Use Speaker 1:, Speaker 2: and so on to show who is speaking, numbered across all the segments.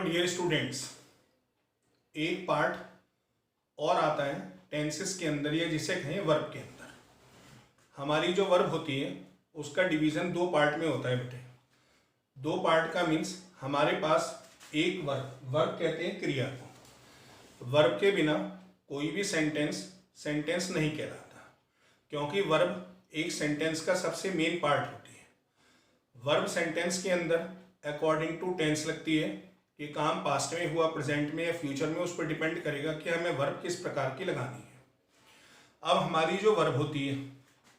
Speaker 1: Dear students, एक part और आता है टेंसेस के अंदर या जिसे कहें वर्ब के अंदर। हमारी जो वर्ब होती है उसका डिवीज़न दो पार्ट में होता है बेटे। दो पार्ट का मीन्स हमारे पास एक वर्ब कहते हैं क्रिया को। वर्ब के बिना कोई भी सेंटेंस नहीं कहलाता, क्योंकि वर्ब एक सेंटेंस का सबसे मेन पार्ट होती है। वर्ब सेंटेंस के अंदर अकॉर्डिंग टू टेंस लगती है कि काम पास्ट में हुआ, प्रेजेंट में या फ्यूचर में, उस पर डिपेंड करेगा कि हमें वर्ब किस प्रकार की लगानी है। अब हमारी जो वर्ब होती है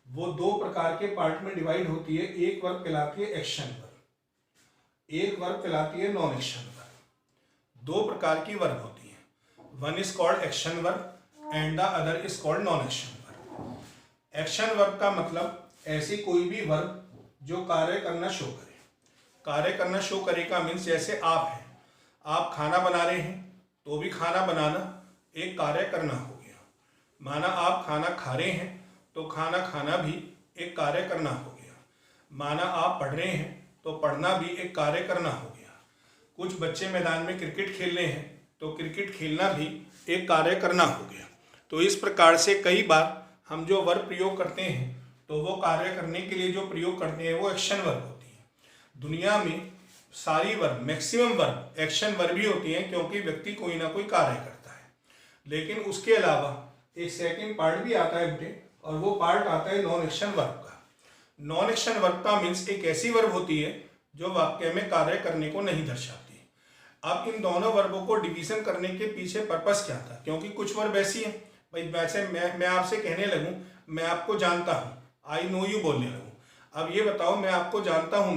Speaker 1: वो दो प्रकार के पार्ट में डिवाइड होती है। एक वर्ब कहलाती है एक्शन वर्ब, एक वर्ब कहलाती है नॉन एक्शन वर्ब। दो प्रकार की वर्ब होती है, one is called action verb and the other is called non action verb. Action verb का मतलब ऐसी कोई भी वर्ब जो कार्य करना शो करे। कार्य करना शो करेगा मीन्स जैसे आप हैं, आप खाना बना रहे हैं तो भी खाना बनाना एक कार्य करना हो गया। माना आप खाना खा रहे हैं तो खाना खाना भी एक कार्य करना हो गया। माना आप पढ़ रहे हैं तो पढ़ना भी एक कार्य करना हो गया। कुछ बच्चे मैदान में क्रिकेट खेल रहे हैं तो क्रिकेट खेलना भी एक कार्य करना हो गया। तो इस प्रकार से कई बार हम जो वर्ब प्रयोग करते हैं तो वो कार्य करने के लिए जो प्रयोग करते हैं वो एक्शन वर्ब होती है। दुनिया में सारी verb, maximum verb action verb ही होती हैं, क्योंकि व्यक्ति कोई ना कोई कार्य करता है। लेकिन उसके अलावा एक सेकंड पार्ट भी आता है बेटे, और वो पार्ट आता है नॉन एक्शन वर्ब का। नॉन एक्शन वर्ब का मीन्स एक ऐसी वर्ब होती है जो वाक्य में कार्य करने को नहीं दर्शाती। अब इन दोनों वर्बों को डिवीजन करने के पीछे पर्पस क्या था? क्योंकि कुछ वर्ब ऐसी हैं भाई, वैसे मैं आपसे कहने लगूं मैं आपको जानता हूं, आई नो यू बोलने लगूं। अब ये बताओ, मैं आपको जानता हूं,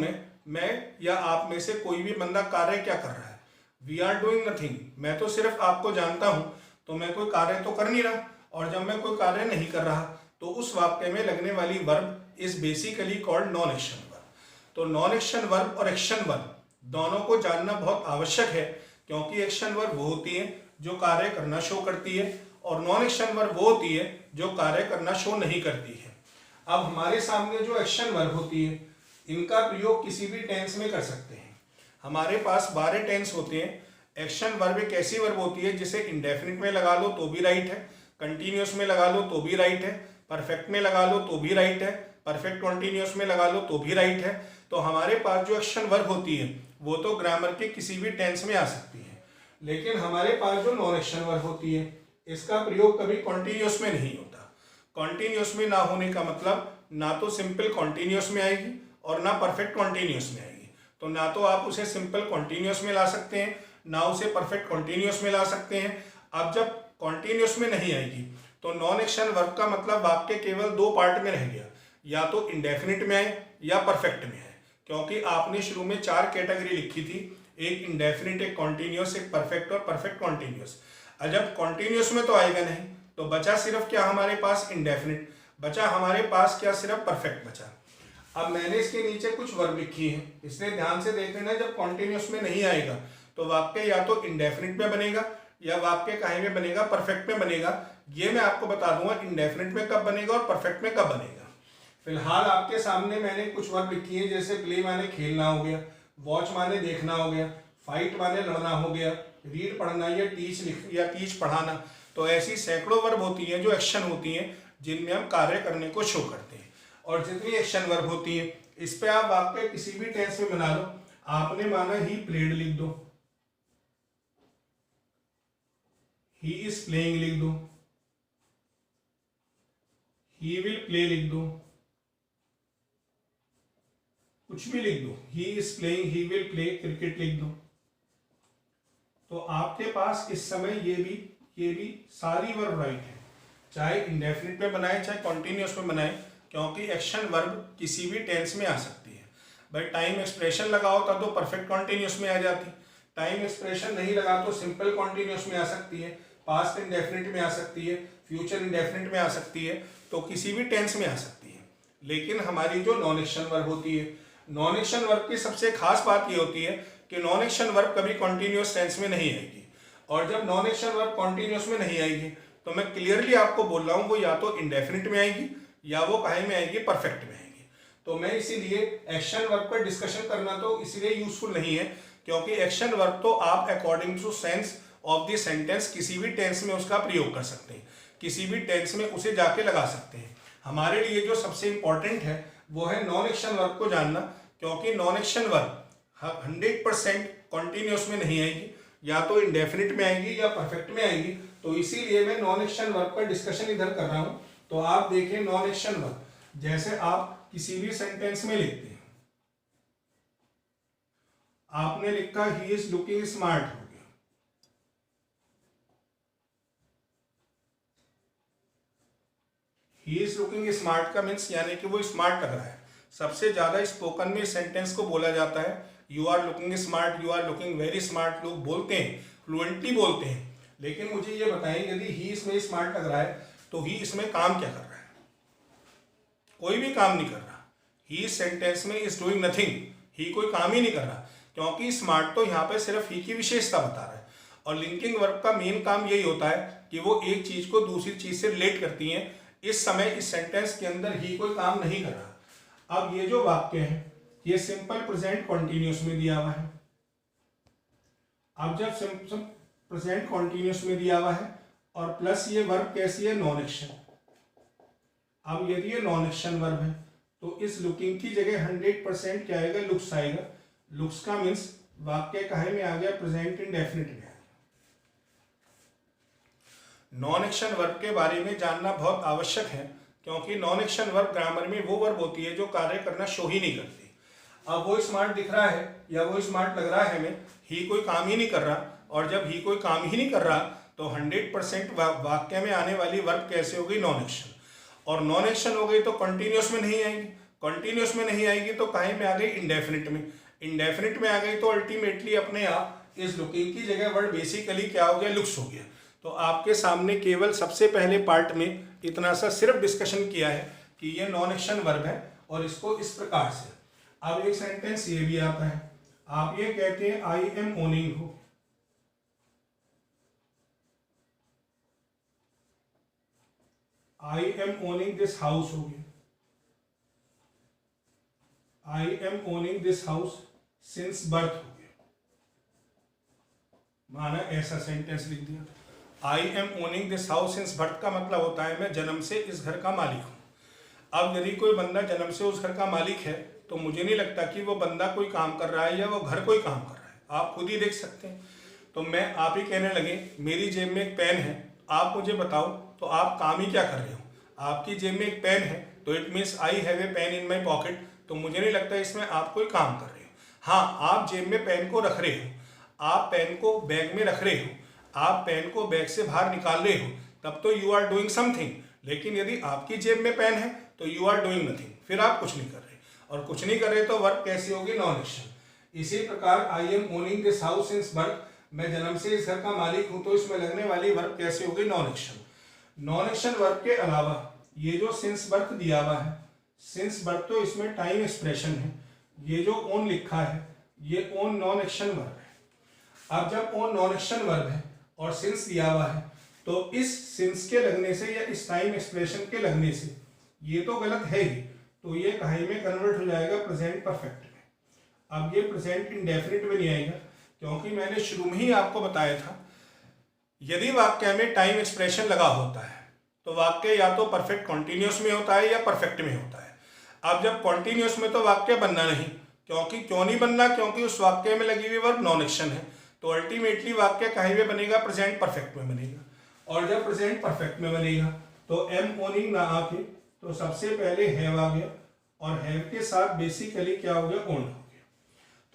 Speaker 1: मैं या आप में से कोई भी बंदा कार्य क्या कर रहा है? We are doing nothing. मैं तो सिर्फ आपको जानता हूं तो मैं कोई कार्य तो कर नहीं रहा, और जब मैं कोई कार्य नहीं कर रहा तो उस वाक्य में लगने वाली verb is basically called non action verb. तो नॉन एक्शन वर्ब और एक्शन वर्ब दोनों को जानना बहुत आवश्यक है, क्योंकि एक्शन वर्ब वो होती है जो कार्य करना शो करती है और नॉन एक्शन वर्ब वो होती है जो कार्य करना शो नहीं करती है। अब हमारे सामने जो एक्शन वर्ब होती है इनका प्रयोग किसी भी टेंस में कर सकते हैं। हमारे पास 12 टेंस होते हैं। एक्शन वर्ब एक ऐसी वर्ब होती है जिसे इंडेफिनिट में लगा लो तो भी राइट है, कंटिन्यूस में लगा लो तो भी राइट है, परफेक्ट में लगा लो तो भी राइट है, परफेक्ट कंटिन्यूस में लगा लो तो भी राइट है। तो हमारे पास जो एक्शन वर्ब होती है वो तो ग्रामर के किसी भी टेंस में आ सकती है, लेकिन हमारे पास जो नॉन एक्शन वर्ब होती है इसका प्रयोग कभी कॉन्टिन्यूस में नहीं होता। कॉन्टिन्यूस में ना होने का मतलब ना तो सिंपल कॉन्टिन्यूस में आएगी और ना परफेक्ट कॉन्टिन्यूस में आएगी। तो ना तो आप उसे सिंपल कॉन्टिन्यूस में ला सकते हैं, ना उसे परफेक्ट कॉन्टिन्यूस में ला सकते हैं। अब जब कॉन्टिन्यूस में नहीं आएगी तो नॉन एक्शन वर्ब का मतलब वाक्य केवल दो पार्ट में रह गया, या तो इंडेफिनिट में आए या परफेक्ट में आए, क्योंकि आपने शुरू में 4 कैटेगरी लिखी थी, एक इंडेफिनिट, एक कॉन्टिन्यूस, एक परफेक्ट और परफेक्ट कॉन्टिन्यूस। जब कॉन्टिन्यूस में तो आएगा नहीं तो बचा सिर्फ क्या हमारे पास? इंडेफिनिट बचा, हमारे पास क्या? सिर्फ परफेक्ट बचा। अब मैंने इसके नीचे कुछ वर्ब लिखी है, इसलिए ध्यान से देख लेना। जब कॉन्टिन्यूस में नहीं आएगा तो वाक्य या तो इंडेफिनिट में बनेगा या वाक्य काहे में बनेगा? परफेक्ट में बनेगा। ये मैं आपको बता दूंगा इंडेफिनिट में कब बनेगा और परफेक्ट में कब बनेगा। फिलहाल आपके सामने मैंने कुछ वर्ब लिखी है, जैसे प्ले माने खेलना हो गया, वॉच माने देखना हो गया, फाइट माने लड़ना हो गया, रीड पढ़ना या टीच पढ़ाना। तो ऐसी सैकड़ों वर्ब होती हैं जो एक्शन होती हैं, जिनमें हम कार्य करने को शो करते हैं। और जितनी एक्शन वर्ब होती है इस पे आप वाक्य किसी भी टेंस में बना लो। आपने माना ही प्लेड लिख दो, ही इज प्लेइंग लिख दो, ही विल प्ले लिख दो, कुछ भी लिख दो, he is playing, he will play cricket लिख दो। तो आपके पास इस समय ये भी सारी वर्ब राइट है, चाहे इंडेफिनिट में बनाए चाहे कॉन्टिन्यूस में बनाए, क्योंकि एक्शन वर्ब किसी भी टेंस में आ सकती है। भाई टाइम एक्सप्रेशन लगा होता तो परफेक्ट कॉन्टिन्यूस में आ जाती, टाइम एक्सप्रेशन नहीं लगा तो सिंपल कॉन्टिन्यूस में आ सकती है, पास्ट इंडेफिनिट में आ सकती है, फ्यूचर इंडेफिनिट में आ सकती है, तो किसी भी टेंस में आ सकती है। लेकिन हमारी जो नॉन एक्शन वर्ब होती है, नॉन एक्शन वर्ब की सबसे खास बात ये होती है कि नॉन एक्शन वर्ब कभी कॉन्टिन्यूस टेंस में नहीं आएगी। और जब नॉन एक्शन वर्ब कॉन्टिन्यूस में नहीं आएगी तो मैं क्लियरली आपको बोल रहा हूँ वो या तो इंडेफिनिट में आएगी या वो काहे में आएगी? परफेक्ट में आएगी। तो मैं इसीलिए एक्शन वर्ब पर डिस्कशन करना तो इसलिए यूजफुल नहीं है क्योंकि एक्शन वर्ब तो आप according to sense of the sentence किसी भी टेंस में उसका प्रयोग कर सकते हैं, किसी भी टेंस में उसे जाके लगा सकते हैं। हमारे लिए जो सबसे इंपॉर्टेंट है वो है नॉन एक्शन वर्ब को जानना, क्योंकि नॉन एक्शन वर्ब 100% कॉन्टिन्यूस में नहीं आएगी, या तो इंडेफिनिट में आएगी या परफेक्ट में आएगी। तो इसीलिए मैं नॉन एक्शन वर्ब का डिस्कशन इधर कर रहा हूं। तो आप देखें नॉन एक्शन वर्ब, जैसे आप किसी भी सेंटेंस में लिखते हैं, आपने लिखा ही इज लुकिंग स्मार्ट, हो गया। ही इज लुकिंग स्मार्ट का मीन्स यानी कि वो स्मार्ट लग रहा है। सबसे ज्यादा स्पोकन में सेंटेंस को बोला जाता है you are looking smart, you are looking very smart. लोग बोलते हैं, फ्लुएंटली बोलते हैं, लेकिन मुझे ये बताएं यदि ही इसमें स्मार्ट लग रहा है तो ही इसमें काम क्या कर रहा है? कोई भी काम नहीं कर रहा। ही सेंटेंस में इज डूइंग नथिंग, ही कोई काम ही नहीं कर रहा, क्योंकि स्मार्ट तो यहाँ पे सिर्फ ही की विशेषता बता रहा है। और लिंकिंग वर्ब का मेन काम यही होता है कि वो एक चीज को दूसरी चीज से रिलेट करती हैं। इस समय इस सेंटेंस के अंदर ही कोई काम नहीं कर रहा। अब ये जो वाक्य है ये सिंपल प्रेजेंट कॉन्टिन्यूस में दिया हुआ है। अब जब सिंपल प्रेजेंट कॉन्टिन्यूस में दिया हुआ है और प्लस ये वर्ब कैसी है? Non action. अब यदि ये नॉन एक्शन वर्ब है तो इस लुकिंग की जगह 100% क्या आएगा? लुक्स आएगा। लुक्स का मीन्स वाक्य काहे में आ गया? प्रेजेंट इंडेफिनिट में आ गया। नॉन एक्शन वर्ब के बारे में जानना बहुत आवश्यक है, क्योंकि नॉन एक्शन वर्ब ग्रामर में वो वर्ब होती है जो कार्य करना शो ही नहीं करती। अब वो स्मार्ट दिख रहा है या वो स्मार्ट लग रहा है हमें, ही कोई काम ही नहीं कर रहा। और जब ही कोई काम ही नहीं कर रहा तो 100% वाक्य में आने वाली वर्ब कैसे हो गई? Non action. और नॉन एक्शन हो गई तो कंटिन्यूस में नहीं आएगी, कंटिन्यूस में नहीं आएगी तो काहे में आ गई? इंडेफिनिट में। इंडेफिनिट में आ गई तो अल्टीमेटली अपने आप इस लुकिंग की जगह वर्ड बेसिकली क्या हो गया? लुक्स हो गया। तो आपके सामने केवल सबसे पहले पार्ट में इतना सा सिर्फ डिस्कशन किया है कि ये नॉन एक्शन वर्ब है और इसको इस प्रकार से। अब एक सेंटेंस ये भी आता है, आप ये कहते हैं आई एम ओनिंग हो, I am owning this house हो गया, I am owning this house since birth हो गया। माना ऐसा सेंटेंस लिख दिया, I am owning this house since birth का मतलब होता है मैं जन्म से इस घर का मालिक हूं। अब यदि कोई बंदा जन्म से उस घर का मालिक है तो मुझे नहीं लगता कि वो बंदा कोई काम कर रहा है या वो घर कोई काम कर रहा है। आप खुद ही देख सकते हैं। तो मैं आप ही कहने लगे मेरी जेब में एक पेन है, आप मुझे बताओ तो आप काम ही क्या कर रहे हो? आपकी जेब में एक पेन है तो it means I have a pain in my pocket, तो मुझे नहीं लगता इसमें आप कोई काम कर रहे हो। हाँ, आप जेब में पेन को रख रहे हो, आप पेन को बैग में रख रहे हो, आप पेन को बैग से बाहर निकाल रहे हो, तब तो यू आर डूइंग समथिंग। लेकिन यदि आपकी जेब में पेन है तो यू आर डूइंग नथिंग, फिर आप कुछ नहीं कर रहे। और कुछ नहीं कर रहे तो वर्ब कैसी होगी? Non action. इसी प्रकार I am owning this house since birth, मैं जन्म से इस घर का मालिक हूं, तो इसमें लगने वाली वर्ब कैसे होगी? Non action. Non action verb के अलावा ये जो सिंस बर्थ दिया हुआ है, सिंस बर्थ तो इसमें टाइम एक्सप्रेशन है। ये जो ओन लिखा है ये ओन नॉन एक्शन वर्ब है। अब जब ओन नॉन एक्शन वर्ब है और सिंस दिया हुआ है तो इस सिंस के लगने से या इस टाइम एक्सप्रेशन के लगने से ये तो गलत है ही, तो ये काहे में कन्वर्ट हो जाएगा? प्रेजेंट परफेक्ट में। अब ये प्रेजेंट इंडेफिनिट में नहीं आएगा, क्योंकि मैंने शुरू में ही आपको बताया था यदि वाक्य में टाइम एक्सप्रेशन लगा होता है तो वाक्य या तो परफेक्ट कॉन्टिन्यूस में होता है या परफेक्ट में होता है। अब जब कॉन्टिन्यूस में तो वाक्य बनना नहीं, क्यों नहीं बनना? क्योंकि उस वाक्य में लगी हुई वर्ब नॉन एक्शन है, तो अल्टीमेटली वाक्य काहे में बनेगा? प्रेजेंट परफेक्ट में बनेगा। और जब प्रेजेंट परफेक्ट में बनेगा तो एम ओनिंग ना आके तो सबसे पहले हैव आ गया और हैव के साथ बेसिकली क्या हो गया? ओन हो गया।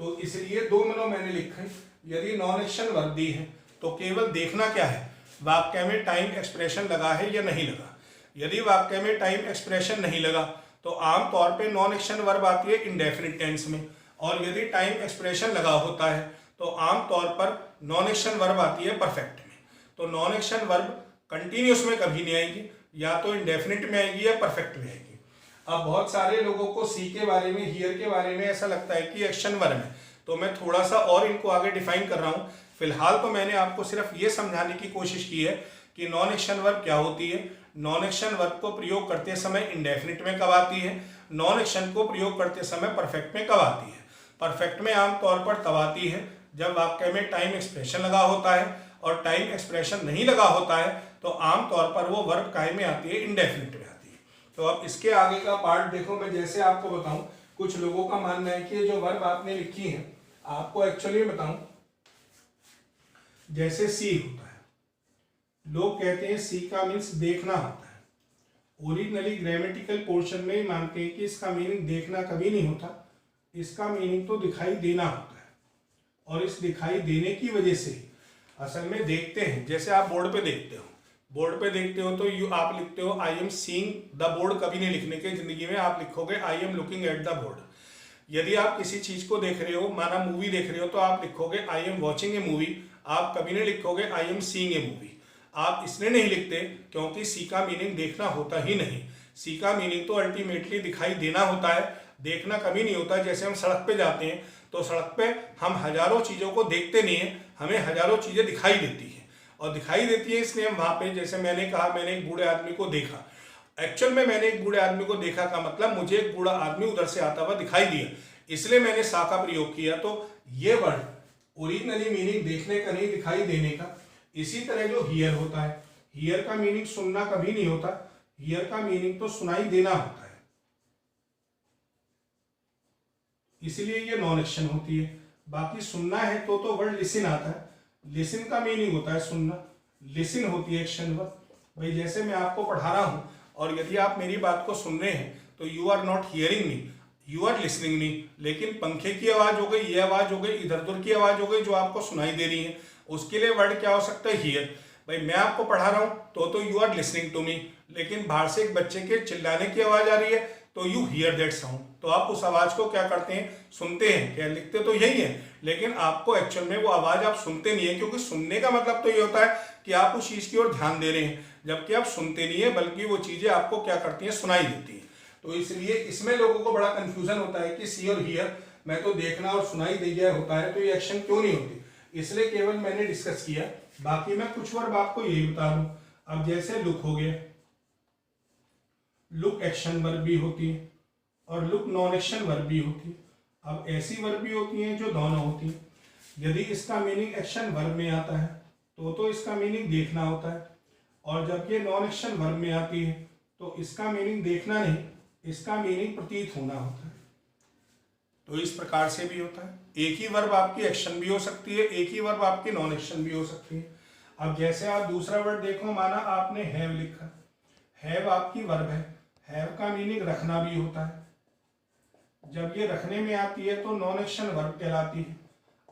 Speaker 1: तो इसलिए दो मिनट मैंने लिखा, यदि नॉन एक्शन वर्ब दी है तो केवल देखना क्या है? वाक्य में टाइम एक्सप्रेशन लगा है या नहीं लगा। यदि वाक्य में टाइम एक्सप्रेशन नहीं लगा तो आमतौर पे नॉन एक्शन वर्ब आती है इंडेफिनिट टेंस में, और यदि टाइम एक्सप्रेशन लगा होता है तो आमतौर पर नॉन एक्शन वर्ब आती है परफेक्ट में। तो नॉन एक्शन वर्ब कंटिन्यूस में कभी नहीं आएगी, या तो इंडेफिनिट में आएगी या परफेक्ट में आएगी। अब बहुत सारे लोगों को सी के बारे में, हियर के बारे में ऐसा लगता है कि एक्शन वर्ब है, तो मैं थोड़ा सा और इनको आगे डिफाइन कर रहा हूँ। फिलहाल तो मैंने आपको सिर्फ ये समझाने की कोशिश की है कि नॉन एक्शन वर्ब क्या होती है। नॉन एक्शन वर्ब को प्रयोग करते समय इंडेफिनिट में कब आती है, नॉन एक्शन को प्रयोग करते समय परफेक्ट में कब आती है। परफेक्ट में आमतौर पर तब आती है जब वाक्य में टाइम एक्सप्रेशन लगा होता है, और टाइम एक्सप्रेशन नहीं लगा होता है तो आमतौर पर वो वर्ब काहे में आती है, इंडेफिनिट में आती है। तो अब इसके आगे का पार्ट देखो, मैं जैसे आपको बताऊं, कुछ लोगों का मानना है कि जो वर्ब आपने लिखी है, आपको एक्चुअली बताऊं, जैसे सी होता है, लोग कहते हैं सी का मीन्स देखना होता है। ओरिजिनली ग्रामेटिकल पोर्शन में मानते हैं कि इसका मीनिंग देखना कभी नहीं होता, इसका मीनिंग तो दिखाई देना होता है। और इस दिखाई देने की वजह से असल में देखते हैं, जैसे आप बोर्ड पे देखते हो, बोर्ड पे देखते हो तो आप लिखते हो I am seeing the board, कभी नहीं लिखने के जिंदगी में आप लिखोगे I am looking at the board. यदि आप किसी चीज को देख रहे हो, माना मूवी देख रहे हो, तो आप लिखोगे I am watching A movie, आप कभी नहीं लिखोगे I am seeing a movie. आप इसलिए नहीं लिखते क्योंकि सी का मीनिंग देखना होता ही नहीं। सी का मीनिंग तो अल्टीमेटली दिखाई देना होता है, देखना कभी नहीं होता। जैसे हम सड़क पे जाते हैं तो सड़क पे हम हजारों चीज़ों को देखते नहीं हैं, हमें हजारों चीज़ें दिखाई देती हैं, और दिखाई देती है इसलिए हम वहाँ पे, जैसे मैंने कहा मैंने एक बूढ़े आदमी को देखा, एक्चुअल में मैंने एक बूढ़े आदमी को देखा का मतलब मुझे एक बूढ़ा आदमी उधर से आता हुआ दिखाई दिया, इसलिए मैंने सा का प्रयोग किया। तो ये वर्ड ओरिजिनली मीनिंग देखने का नहीं, दिखाई देने का। इसी तरह जो हियर होता है, हियर का मीनिंग सुनना कभी नहीं होता, हियर का मीनिंग तो सुनाई देना होता है, इसलिए ये नॉन एक्शन होती है। बाकी सुनना है तो वर्ड लिसन आता है, लिसन का मीनिंग होता है सुनना, लिसन होती है एक्शन वर्ड। भाई जैसे मैं आपको पढ़ा रहा हूं और यदि आप मेरी बात को सुन रहे हैं तो you are not hearing me, you are listening me. लेकिन पंखे की आवाज हो गई, ये आवाज हो गई, इधर उधर की आवाज हो गई जो आपको सुनाई दे रही है, उसके लिए वर्ड क्या हो सकता है, हियर। भाई मैं आपको पढ़ा रहा हूं तो you are listening to me, लेकिन बाहर से एक बच्चे के चिल्लाने की आवाज आ रही है तो यू हियर दैट साउंड, तो आप उस आवाज को क्या करते हैं, सुनते हैं। क्या लिखते तो यही है, लेकिन आपको एक्चुअल में वो आवाज आप सुनते नहीं है, क्योंकि सुनने का मतलब तो ये होता है कि आप उस चीज की ओर ध्यान दे रहे हैं, जबकि आप सुनते नहीं है, बल्कि वो चीजें आपको क्या करती हैं, सुनाई देती है। तो इसलिए इसमें लोगों को बड़ा कंफ्यूजन होता है कि सी और हियर में तो देखना और सुनाई दिया होता है, तो ये एक्शन क्यों नहीं होती, इसलिए केवल मैंने डिस्कस किया। बाकी मैं कुछ वर्ब आपको यही बता दूं। अब जैसे लुक हो गया, लुक एक्शन वर्ब भी होती है और लुक नॉन एक्शन वर्ब भी होती है। अब ऐसी वर्ब भी होती हैं जो दोनों होती हैं। यदि इसका मीनिंग एक्शन वर्ब में आता है तो इसका मीनिंग देखना होता है, और जब ये नॉन एक्शन वर्ब में आती है तो इसका मीनिंग देखना नहीं, इसका मीनिंग प्रतीत होना होता है। तो इस प्रकार से भी होता है, एक ही वर्ब आपकी एक्शन भी हो सकती है, एक ही वर्ब आपकी नॉन एक्शन भी हो सकती है। अब जैसे आप दूसरा वर्ड देखो, माना आपने हैव लिखा, हैव आपकी वर्ब है, हैव का मीनिंग रखना भी होता है। जब ये रखने में आती है तो नॉन एक्शन वर्ब कहलाती है।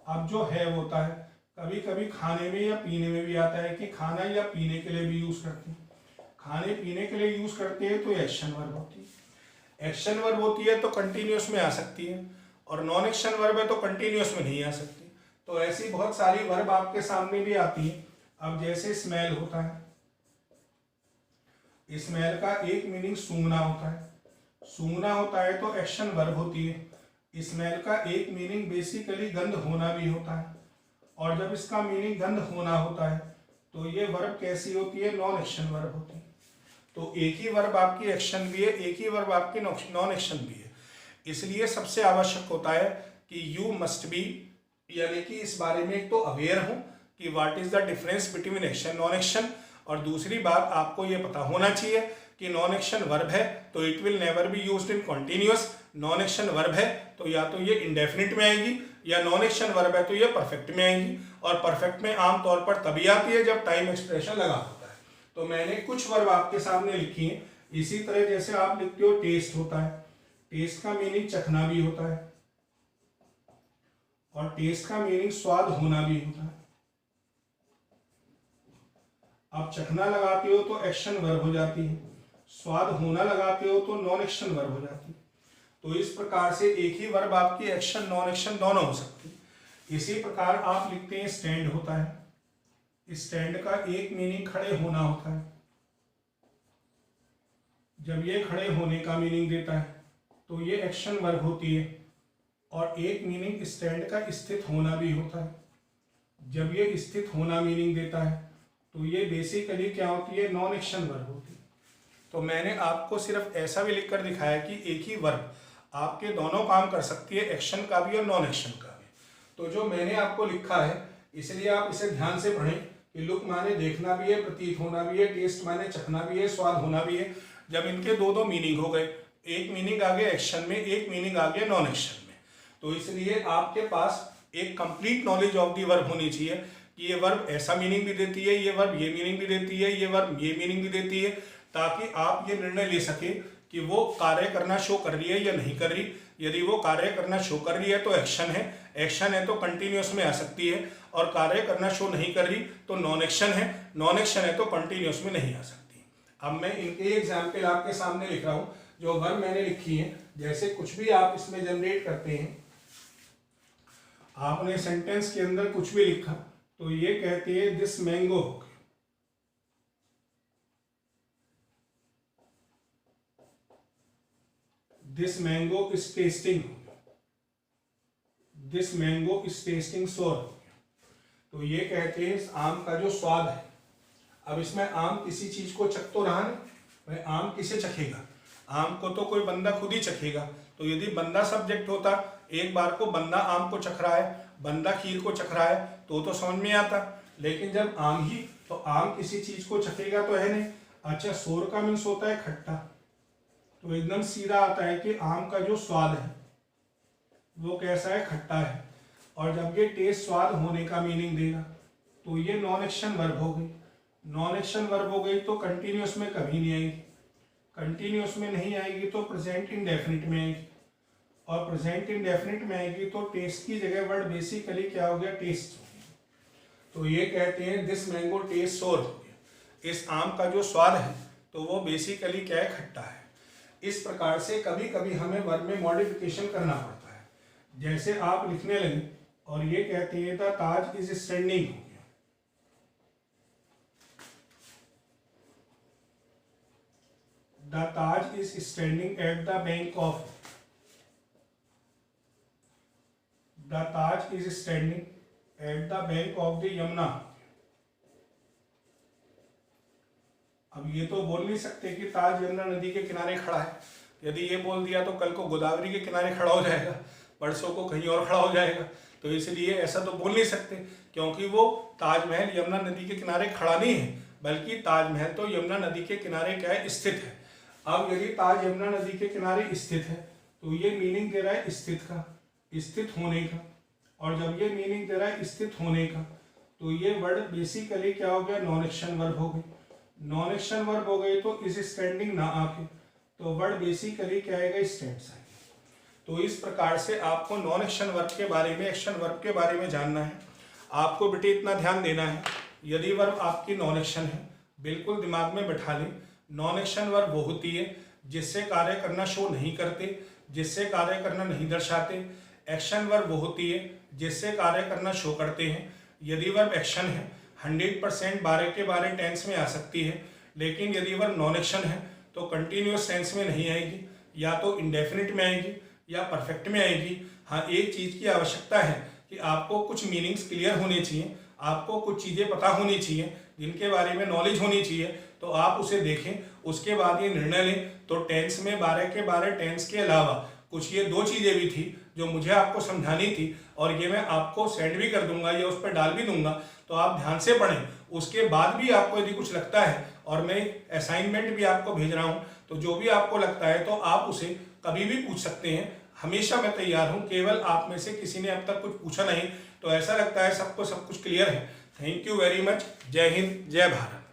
Speaker 1: अब जो हैव होता है कभी कभी खाने में या पीने में भी आता है कि खाना या पीने के लिए भी यूज करते हैं, खाने पीने के लिए यूज करते हैं तो एक्शन वर्ब होती है। एक्शन वर्ब होती है तो कंटिन्यूअस में आ सकती है, और नॉन एक्शन वर्ब है तो कंटिन्यूअस में नहीं आ सकती। तो ऐसी बहुत सारी वर्ब आपके सामने भी आती है। अब जैसे स्मेल होता है, स्मेल का एक मीनिंग सूंघना होता है, सूंघना होता है तो एक्शन वर्ब होती है। स्मेल का एक मीनिंग बेसिकली गंध होना भी होता है, और जब इसका मीनिंग गंध होना होता है तो ये वर्ब कैसी होती है, नॉन एक्शन वर्ब होती है। तो एक ही वर्ब आपकी एक्शन भी है, एक ही वर्ब आपकी नॉन एक्शन भी है। इसलिए सबसे आवश्यक होता है कि यू मस्ट बी, यानी कि इस बारे में एक तो अवेयर हो कि what is the difference between action non action, और दूसरी बात आपको ये पता होना चाहिए कि नॉन एक्शन वर्ब है तो it will never be used in continuous, non action verb है तो या तो ये इंडेफिनिट में आएगी, या नॉन एक्शन वर्ब है तो ये परफेक्ट में आएगी। और परफेक्ट में आमतौर पर तभी आती है जब टाइम एक्सप्रेशन लगा होता है। तो मैंने कुछ वर्ब आपके सामने लिखी है। इसी तरह जैसे आप लिखते हो टेस्ट होता है, टेस्ट का मीनिंग चखना भी होता है, और टेस्ट का मीनिंग स्वाद होना भी होता है। आप चखना लगाते हो तो एक्शन वर्ब हो जाती है, स्वाद होना लगाते हो तो नॉन एक्शन वर्ब हो जाती है। तो इस प्रकार से एक ही वर्ब आपकी एक्शन नॉन एक्शन दोनों हो सकती है। इसी प्रकार आप लिखते हैं स्टैंड होता है, स्टैंड का एक मीनिंग खड़े होना होता है। जब ये खड़े होने का मीनिंग देता है तो ये एक्शन वर्ब होती है, और एक मीनिंग स्टैंड का स्थित होना भी होता है। जब ये स्थित होना मीनिंग देता है तो ये बेसिकली क्या होती है, नॉन एक्शन वर्ब होती है। तो मैंने आपको सिर्फ ऐसा भी लिखकर दिखाया कि एक ही वर्ब आपके दोनों काम कर सकती है, एक्शन का भी और नॉन एक्शन का भी। तो जो मैंने आपको लिखा है, इसलिए आप इसे ध्यान से पढ़ें कि लुक माने देखना भी है, प्रतीत होना भी है, टेस्ट माने चखना भी है, स्वाद होना भी है। जब इनके दो दो मीनिंग हो गए, एक मीनिंग आ गया एक्शन में, एक मीनिंग आ गया नॉन एक्शन में, तो इसलिए आपके पास एक complete knowledge of the verb होनी चाहिए कि ये वर्ब ऐसा मीनिंग भी देती है, ये वर्ब ये मीनिंग भी देती है, ये वर्ब ये मीनिंग भी देती है, ताकि आप ये निर्णय ले सके कि वो कार्य करना शो कर रही है या नहीं कर रही। यदि वो कार्य करना शो कर रही है तो एक्शन है, एक्शन है तो कंटिन्यूअस में आ सकती है, और कार्य करना शो नहीं कर रही तो नॉन एक्शन है, नॉन एक्शन है तो कंटिन्यूअस में नहीं आ सकती। अब मैं इनके एग्जाम्पल आपके सामने लिख रहा हूँ, जो वर्ब मैंने लिखी है। जैसे कुछ भी आप इसमें जनरेट करते हैं, आपने सेंटेंस के अंदर कुछ भी लिखा तो ये कहते हैं दिस मैंगो हो गया, दिस मैंगो इज टेस्टिंग हो गया, दिस मैंगो इज टेस्टिंग सोर हो गया। तो ये कहते हैं आम का जो स्वाद है। अब इसमें आम किसी चीज को चख तो रहा नहीं, भाई आम किसे चखेगा? आम को तो कोई बंदा खुद ही चखेगा। तो यदि बंदा सब्जेक्ट होता, एक बार को बंदा आम को चख रहा है, बंदा खीर को चख रहा है, तो समझ में आता। लेकिन जब आम ही, तो आम किसी चीज को चखेगा तो है नहीं। अच्छा, सोर का मीन्स होता है खट्टा, तो एकदम सीधा आता है कि आम का जो स्वाद है वो कैसा है? खट्टा है। और जब ये टेस्ट स्वाद होने का मीनिंग देगा तो ये नॉन एक्शन वर्ब हो गई। नॉन एक्शन वर्ब हो गई तो कंटिन्यूअस में कभी नहीं आएगी, कंटिन्यूअस में नहीं आएगी तो प्रेजेंट इंडेफिनिट में आएगी, और प्रेजेंट इंडेफिनिट में आएगी तो टेस्ट की जगह वर्ड बेसिकली क्या हो गया? टेस्ट हो गया। तो ये कहते हैं दिस मैंगो टेस्ट सोर हो गया, इस आम का जो स्वाद है तो वो बेसिकली क्या है? खट्टा है। इस प्रकार से कभी कभी हमें वर्ब में मॉडिफिकेशन करना पड़ता है। जैसे आप लिखने लगे और ये कहते हैं द ताज इज स्टैंडिंग हो गया, the Taj is standing at the bank of, the Taj is standing at the bank of the Yamuna. अब ये तो बोल नहीं सकते कि ताज यमुना नदी के किनारे खड़ा है। यदि ये बोल दिया तो कल को गोदावरी के किनारे खड़ा हो जाएगा, परसों को कहीं और खड़ा हो जाएगा। तो इसलिए ऐसा तो बोल नहीं सकते, क्योंकि वो ताजमहल यमुना नदी के किनारे खड़ा नहीं है, बल्कि ताजमहल तो यमुना नदी के किनारे क्या है? स्थित है। अब यदि ताज यमुना नदी के किनारे स्थित है तो ये मीनिंग दे रहा है स्थित का, स्थित होने का। और जब ये मीनिंग दे रहा है स्थित होने का तो ये वर्ड बेसिकली क्या हो गया? नॉन एक्शन वर्ब हो गई। नॉन एक्शन वर्ब हो गई तो इस स्टैंडिंग ना आके तो वर्ड बेसिकली क्या आएगा? स्टैंड्स आएगा। तो इस प्रकार से आपको नॉन एक्शन वर्ब के बारे में, एक्शन वर्ब के बारे में जानना है। आपको बेटे इतना ध्यान देना है, यदि वर्ब आपकी नॉन एक्शन है, बिल्कुल दिमाग में बैठा लें, नॉन एक्शन वर्ब वो होती है जिससे कार्य करना शो नहीं करते, जिससे कार्य करना नहीं दर्शाते। एक्शन वर्ब वो होती है जिससे कार्य करना शो करते हैं। यदि वर्ब एक्शन है 100% बारे के बारे टेंस में आ सकती है, लेकिन यदि वर्ब नॉन एक्शन है तो कंटिन्यूअस टेंस में नहीं आएगी, या तो इंडेफिनिट में आएगी या परफेक्ट में आएगी। हाँ, एक चीज़ की आवश्यकता है कि आपको कुछ मीनिंग्स क्लियर होने चाहिए, आपको कुछ चीज़ें पता होनी चाहिए, जिनके बारे में नॉलेज होनी चाहिए, तो आप उसे देखें, उसके बाद ये निर्णय लें। तो टेंस में बारे के बारे टेंस के अलावा कुछ ये दो चीज़ें भी थी जो मुझे आपको समझानी थी, और ये मैं आपको सेंड भी कर दूंगा या उस पर डाल भी दूंगा, तो आप ध्यान से पढ़ें। उसके बाद भी आपको यदि कुछ लगता है, और मैं असाइनमेंट भी आपको भेज रहा हूँ, तो जो भी आपको लगता है तो आप उसे कभी भी पूछ सकते हैं। हमेशा मैं तैयार हूँ, केवल आप में से किसी ने अब तक कुछ पूछा नहीं, तो ऐसा लगता है सबको सब कुछ क्लियर है। Thank you very much. जय हिंद, जय भारत।